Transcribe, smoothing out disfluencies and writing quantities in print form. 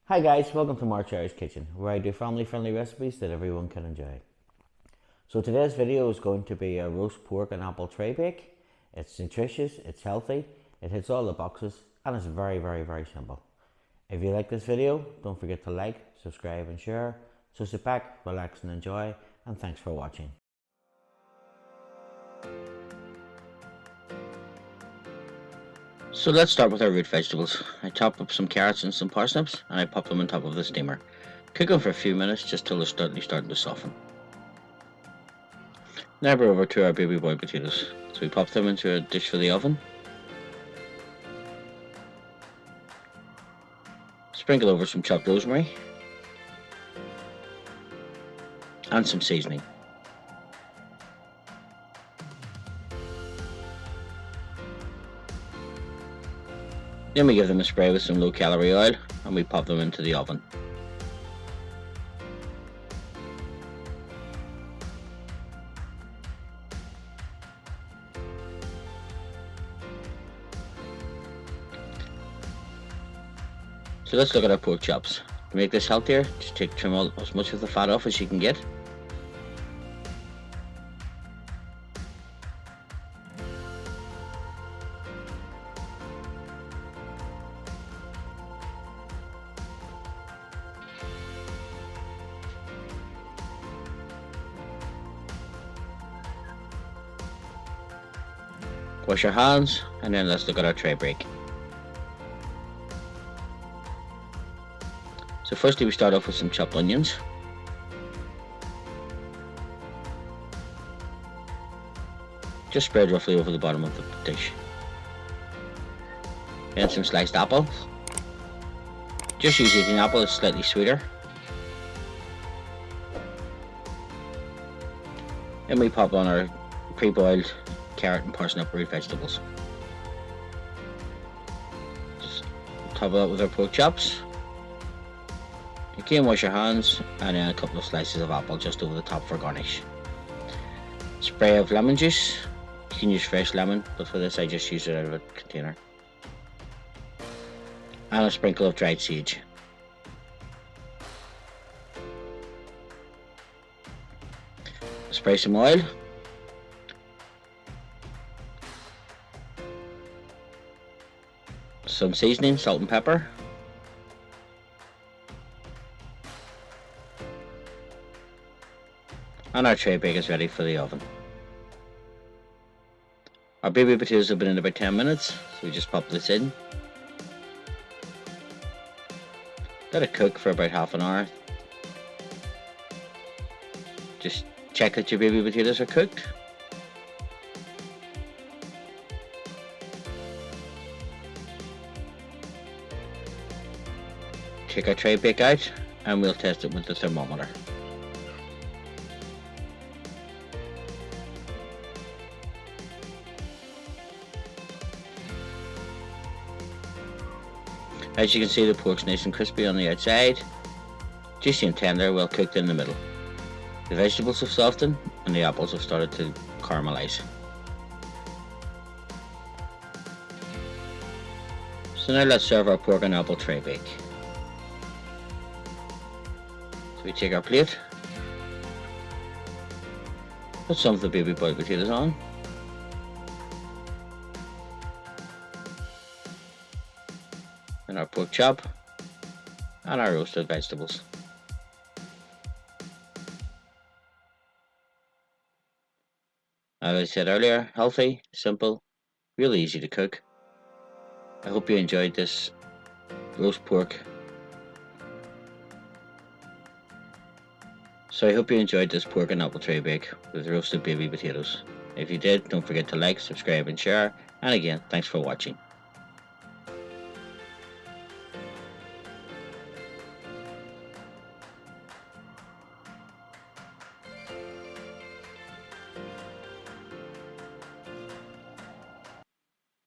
Hi guys, welcome to March's Kitchen, where I do family-friendly recipes that everyone can enjoy. So today's video is going to be a roast pork and apple tray bake. It's nutritious, it's healthy, it hits all the boxes, and it's very simple. If you like this video, don't forget to like, subscribe and share. So sit back, relax and enjoy, and thanks for watching. So let's start with our root vegetables. I chop up some carrots and some parsnips and I pop them on top of the steamer. Cook them for a few minutes just till they're starting to soften. Now we're over to our baby boy potatoes. So we pop them into a dish for the oven. Sprinkle over some chopped rosemary and some seasoning. Then we give them a spray with some low-calorie oil and we pop them into the oven. So let's look at our pork chops. To make this healthier, just trim as much of the fat off as you can get. Wash your hands, and then let's look at our tray bake. So firstly we start off with some chopped onions. Just spread roughly over the bottom of the dish. Then some sliced apples. Just use eating apple, it's slightly sweeter. Then we pop on our pre-boiled carrot and parsnip root vegetables. Just top it up with our pork chops. Again, wash your hands, and then a couple of slices of apple just over the top for garnish. Spray of lemon juice. You can use fresh lemon, but for this I just use it out of a container. And a sprinkle of dried sage. Spray some oil. Some seasoning, salt and pepper. And our tray bake is ready for the oven. Our baby potatoes have been in about 10 minutes, so we just pop this in. Let it cook for about half an hour. Just check that your baby potatoes are cooked. Take our tray bake out and we'll test it with the thermometer. As you can see, the pork's nice and crispy on the outside, juicy and tender, well cooked in the middle. The vegetables have softened and the apples have started to caramelize. So now let's serve our pork and apple tray bake. So we take our plate, put some of the baby boy potatoes on, and our pork chop, and our roasted vegetables. As I said earlier, healthy, simple, really easy to cook. I hope you enjoyed this roast pork. So I hope you enjoyed this pork and apple tray bake with roasted baby potatoes. If you did, don't forget to like, subscribe and share. And again, thanks for watching.